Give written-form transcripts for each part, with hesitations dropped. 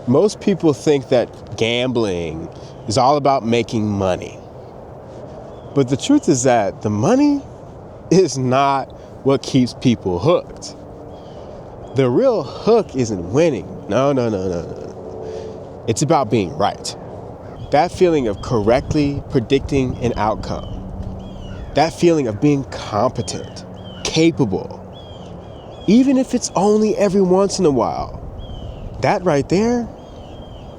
Most people think that gambling is all about making money. But the truth is that the money is not what keeps people hooked. The real hook isn't winning. No. It's about being right. That feeling of correctly predicting an outcome. That feeling of being competent, capable, even if it's only every once in a while. That right there,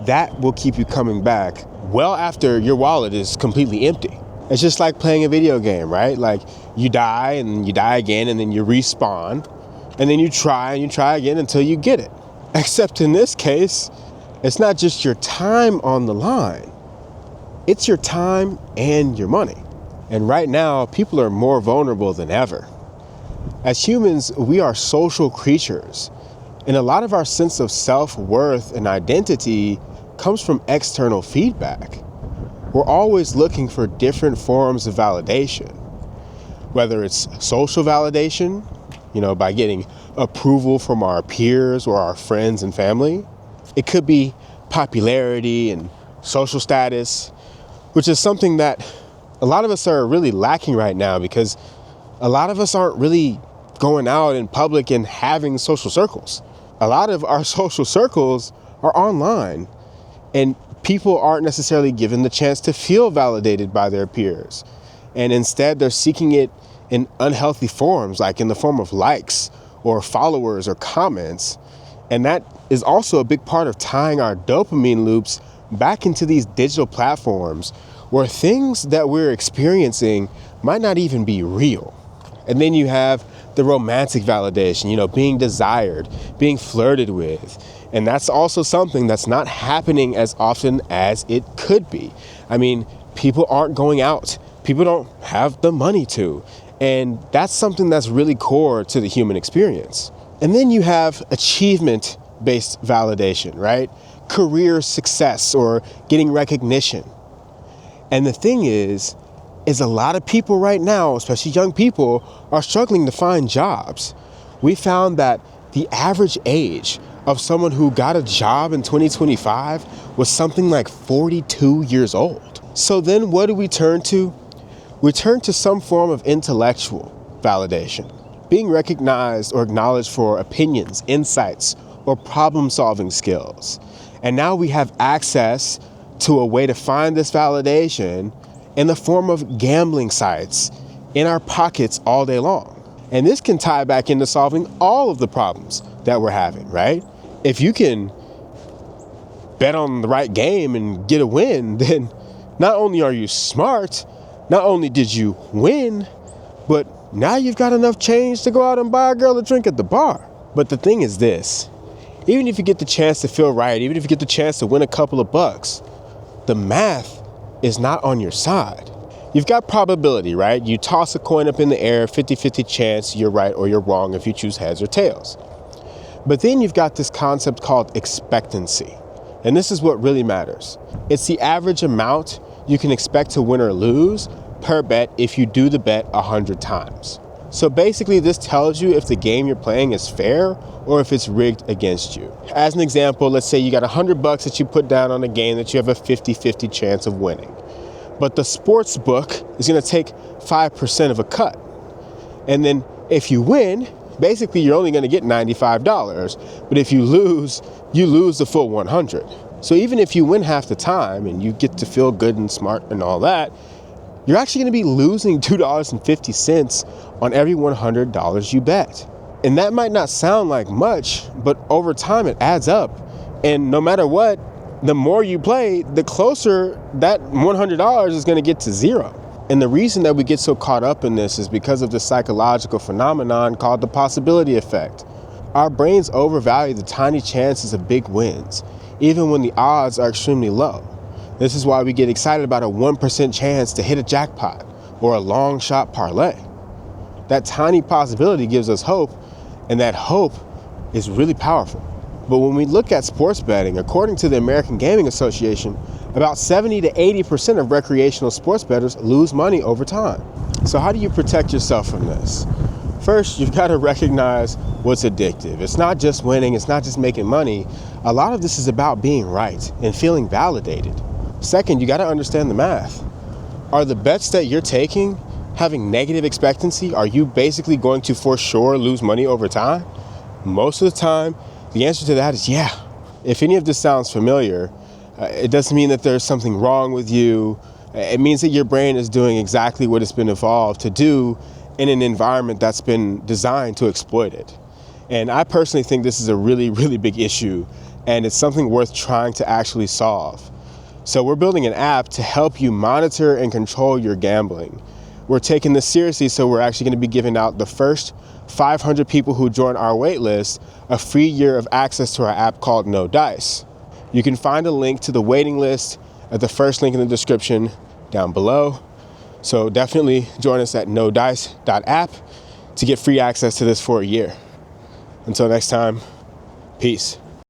that will keep you coming back well after your wallet is completely empty. It's just like playing a video game, right? Like you die and you die again and then you respawn and then you try and you try again until you get it. Except in this case, it's not just your time on the line. It's your time and your money. And right now, people are more vulnerable than ever. As humans, we are social creatures. And a lot of our sense of self-worth and identity comes from external feedback. We're always looking for different forms of validation. Whether it's social validation, by getting approval from our peers or our friends and family. It could be popularity and social status, which is something that a lot of us are really lacking right now because a lot of us aren't really going out in public and having social circles. A lot of our social circles are online, and people aren't necessarily given the chance to feel validated by their peers. And instead, they're seeking it in unhealthy forms, like in the form of likes or followers or comments. And that is also a big part of tying our dopamine loops back into these digital platforms where things that we're experiencing might not even be real. And then you have the romantic validation, being desired, being flirted with. And that's also something that's not happening as often as it could be. I mean, people aren't going out. People don't have the money to. And that's something that's really core to the human experience. And then you have achievement-based validation, right? Career success or getting recognition. And the thing is a lot of people right now, especially young people, are struggling to find jobs. We found that the average age of someone who got a job in 2025 was something like 42 years old. So then what do we turn to? We turn to some form of intellectual validation, being recognized or acknowledged for opinions, insights, or problem-solving skills. And now we have access to a way to find this validation in the form of gambling sites in our pockets all day long. And this can tie back into solving all of the problems that we're having, right? If you can bet on the right game and get a win, then not only are you smart, not only did you win, but now you've got enough change to go out and buy a girl a drink at the bar. But the thing is this, even if you get the chance to feel right, even if you get the chance to win a couple of bucks, the math is not on your side. You've got probability, right? You toss a coin up in the air, 50-50 chance you're right or you're wrong if you choose heads or tails. But then you've got this concept called expectancy. And this is what really matters. It's the average amount you can expect to win or lose per bet if you do the bet 100 times. So basically this tells you if the game you're playing is fair or if it's rigged against you. As an example, let's say you got $100 that you put down on a game that you have a 50-50 chance of winning. But the sports book is going to take 5% of a cut. And then if you win, basically you're only going to get $95. But if you lose the full 100. So even if you win half the time and you get to feel good and smart and all that, you're actually going to be losing $2.50 on every $100 you bet. And that might not sound like much, but over time it adds up. And no matter what, the more you play, the closer that $100 is going to get to zero. And the reason that we get so caught up in this is because of the psychological phenomenon called the possibility effect. Our brains overvalue the tiny chances of big wins, even when the odds are extremely low. This is why we get excited about a 1% chance to hit a jackpot or a long shot parlay. That tiny possibility gives us hope, and that hope is really powerful. But when we look at sports betting, according to the American Gaming Association, about 70 to 80% of recreational sports bettors lose money over time. So how do you protect yourself from this? First, you've got to recognize what's addictive. It's not just winning, it's not just making money. A A lot of this is about being right and feeling validated. Second, you got to understand the math. Are the bets that you're taking having negative expectancy? Are you basically going to for sure lose money over time? Most of the time, the answer to that is yeah. If any of this sounds familiar, it doesn't mean that there's something wrong with you. It means that your brain is doing exactly what it's been evolved to do in an environment that's been designed to exploit it. And I personally think this is a really, really big issue, and it's something worth trying to actually solve. So we're building an app to help you monitor and control your gambling. We're taking this seriously, so we're actually going to be giving out the first 500 people who join our wait list a free year of access to our app called No Dice. You can find a link to the waiting list at the first link in the description down below. So definitely join us at nodice.app to get free access to this for a year. Until next time, peace.